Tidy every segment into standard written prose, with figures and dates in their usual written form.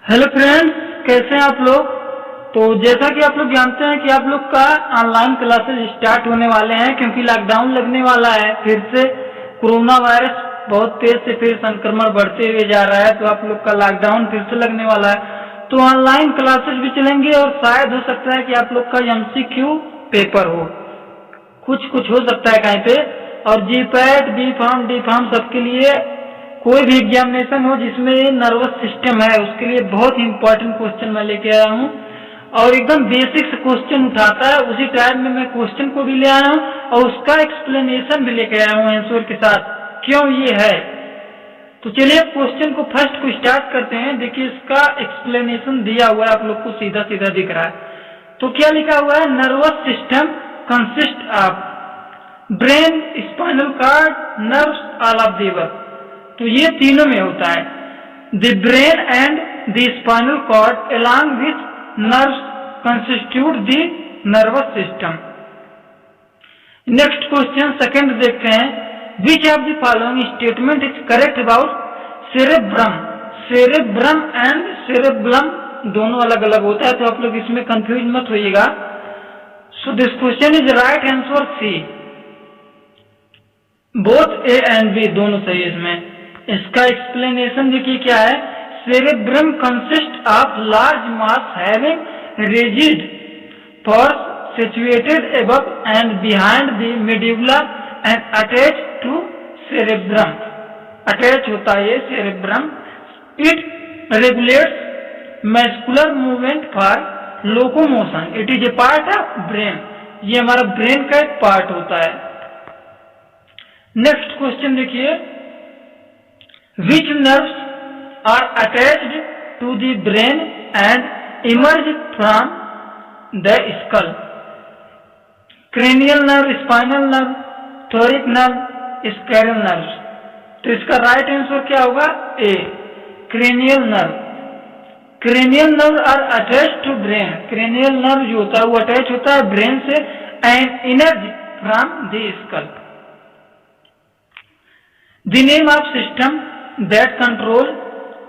Hello friends, कैसे हैं आप लोग। तो जैसा कि आप लोग जानते हैं कि आप लोग का ऑनलाइन क्लासेस स्टार्ट होने वाले हैं क्योंकि लॉकडाउन लगने वाला है। फिर से कोरोना वायरस बहुत तेज से फिर संक्रमण बढ़ते हुए जा रहा है, तो आप लोग का लॉकडाउन फिर से लगने वाला है। तो ऑनलाइन क्लासेस भी चलेंगे और शायद हो सकता है कि आप लोग का MCQ पेपर हो, कुछ हो सकता है कहीं पे। और GPAT, B.Pharm सबके लिए कोई भी एग्जामिनेशन हो जिसमें नर्वस सिस्टम है, उसके लिए बहुत ही इंपॉर्टेंट क्वेश्चन मैं लेके आया हूँ और एकदम बेसिक से क्वेश्चन उठाता है। उसी टाइम में मैं क्वेश्चन को भी ले आया हूँ और उसका एक्सप्लेनेशन भी लेके आया हूँ आंसर के साथ, क्यों ये है। तो चलिए क्वेश्चन को फर्स्ट को स्टार्ट करते हैं। देखिए इसका एक्सप्लेनेशन दिया हुआ है, आप लोग को सीधा सीधा दिख रहा है। तो क्या लिखा हुआ है, nervous system consist of brain, spinal cord, nerves, all of the above. तो ये तीनों में होता है। The brain and the spinal cord along with nerves constitute the nervous system. Next question second देखते हैं। Which of the following statement is correct about cerebrum. Cerebrum and cerebrum दोनों अलग अलग होता है, तो आप लोग इसमें कंफ्यूज मत होइएगा। So this question is right answer C, both A and B दोनों सही। इसमें इसका एक्सप्लेनेशन देखिए क्या है। Cerebrum consist of large mass having rigid purse situated above and behind the medulla and attach to cerebrum. Attach होता है ये cerebrum. It regulates muscular movement for locomotion. It is a part of brain. ये हमारा brain का एक part होता है। Next question देखिए। Which nerves are attached to the brain and emerge from the skull? Cranial nerve, spinal nerve, thoracic nerve, scleral nerve। तो इसका right answer क्या होगा, A, cranial nerve. Cranial nerve are attach to brain. Cranial nerve जो होता है वो attach होता है ब्रेन से and emerge from the skull. The name of system that control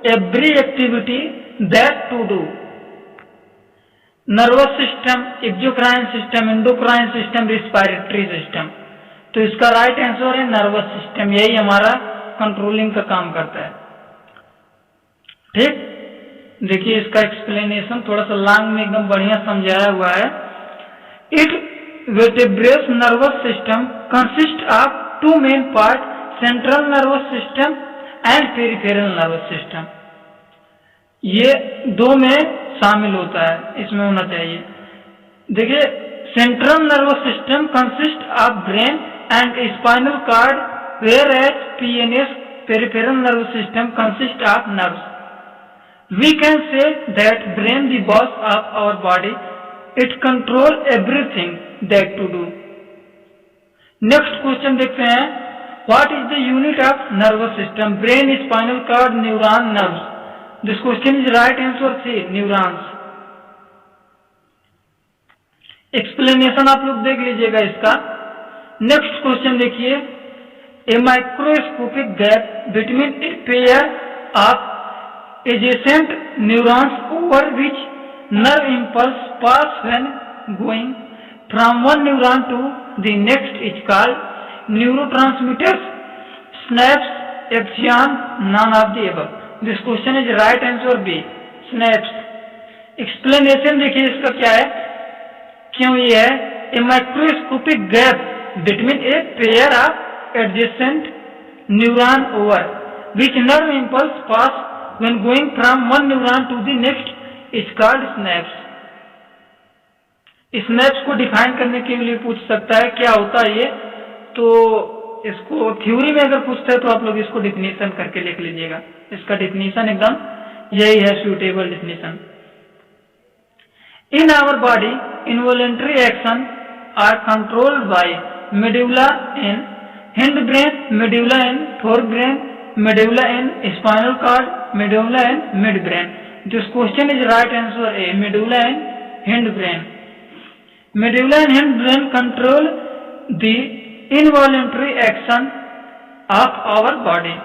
every activity that to do। Nervous system, exocrine system, endocrine system, respiratory system. तो इसका right answer है नर्वस सिस्टम। यही हमारा कंट्रोलिंग का काम करता है। ठीक, देखिए इसका एक्सप्लेनेशन थोड़ा सा लॉन्ग में एकदम बढ़िया समझाया हुआ है। It vertebrates nervous system consist of two main part, central nervous system and peripheral nervous system. ये दो में शामिल होता है, इसमें होना चाहिए। देखिए central nervous system consist of brain and spinal cord, where as PNS peripheral nervous system consist of nerves. We can say that brain the boss of our body, it control everything that to do. Next question देखते हैं। What is the unit of nervous system? Brain, spinal cord, neuron, nerves। This question is right answer C, neurons। Explanation आप लोग देख लीजिएगा इसका। Next question देखिए। A microscopic gap between a pair of adjacent neurons over which nerve impulse pass when going from one neuron to the next is called neurotransmitters, synapse, axon, none of the above। This question is right answer B, synapse। Explanation देखिए इसका क्या है, क्यों ये है। A microscopic gap between a pair of adjacent neuron over which nerve impulse pass when going from one neuron to the next is called synapse। Snaps को define करने के लिए पूछ सकता है क्या होता है ये, तो इसको थ्योरी में अगर पूछता है तो आप लोग इसको डिफिनेशन करके लिख लीजिएगा। इसका डिफिनेशन एकदम यही है, suitable definition. In our body involuntary action are controlled by medulla in hind brain, medulla in fore brain, medulla in spinal cord, medulla in mid brain. This question is right answer A, medulla in hind brain. Medulla in hind brain control the involuntary action of our body।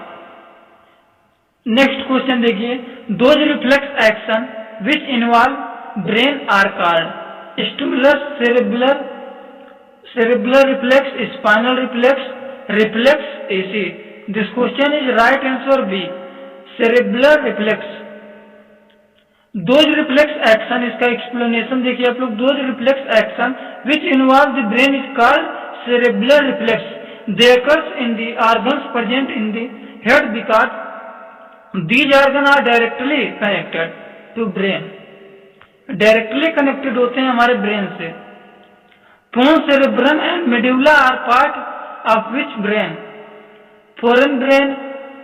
Next question देखिए। those reflex action which involve brain are called stimulus, cerebellar reflex, spinal reflex, reflex AC. This question is right answer B, cerebellar reflex. Those reflex action, इसका explanation देखिए आप लोग. Those reflex action which involve the brain is called cerebellar reflex. They occurs in the organs present in the head because these organs are directly connected to brain. Directly connected होते हैं हमारे brain से. Pons, cerebrum and medulla are part of which brain? Foreign brain,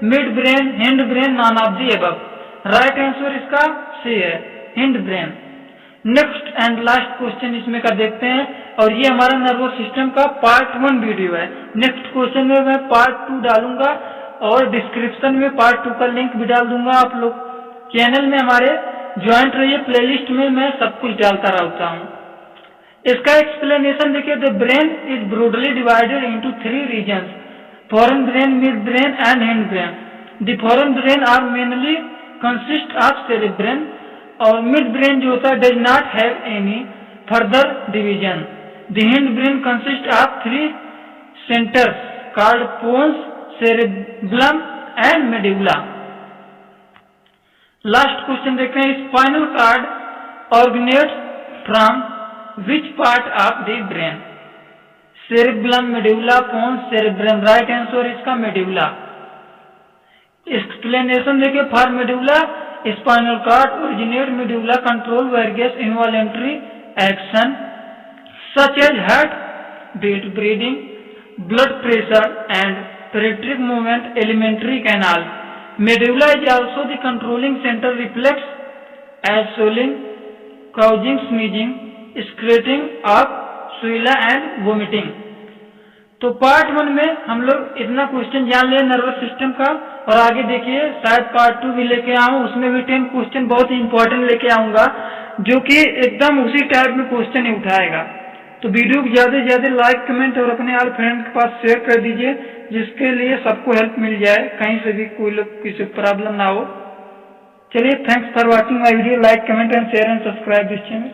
mid brain, hind brain, none of the above. Right answer इसका सी है, hind brain. Next and last question इसमें का देखते हैं, और ये हमारा नर्वस सिस्टम का पार्ट 1 वीडियो है. नेक्स्ट क्वेश्चन में मैं पार्ट 2 डालूंगा और डिस्क्रिप्शन में पार्ट 2 का लिंक भी डाल दूंगा. आप लोग चैनल में हमारे ज्वाइंट रहिए, प्लेलिस्ट में मैं सब कुछ डालता रहता हूँ. इसका एक्सप्लेनेशन देखिए. The brain is broadly divided into 3 regions, fore brain, mid brain and hind brain. The fore brain are mainly consist of cerebrum, और mid brain जो होता है does not have any further division. The hind brain consists of 3 centers called pons, cerebellum and medulla. Last question देखते हैं. Spinal cord originates from which part of the brain? Cerebellum, medulla, pons, cerebrum. Right answer इसका medulla. Explanation देखिए. For medulla spinal cord originate medulla control various involuntary action such as heart beat, breathing, blood pressure and peripheral movement, alimentary canal. Medulla is also the controlling centre reflex as swallowing, coughing, sneezing, secreting of saliva and vomiting. तो part 1 में हम लोग इतना question जान ले nervous system का, और आगे देखिए शायद पार्ट 2 भी लेके आऊं. उसमें भी 10 क्वेश्चन बहुत ही इंपॉर्टेंट लेके आऊंगा, जो कि एकदम उसी टाइप में क्वेश्चन ही उठाएगा. तो वीडियो को ज्यादा से ज्यादा लाइक, कमेंट और अपने यार फ्रेंड के पास शेयर कर दीजिए, जिसके लिए सबको हेल्प मिल जाए, कहीं से भी कोई लोग किसी प्रॉब्लम ना हो. चलिए, thanks for watching my video. Like, comment and share and subscribe this channel.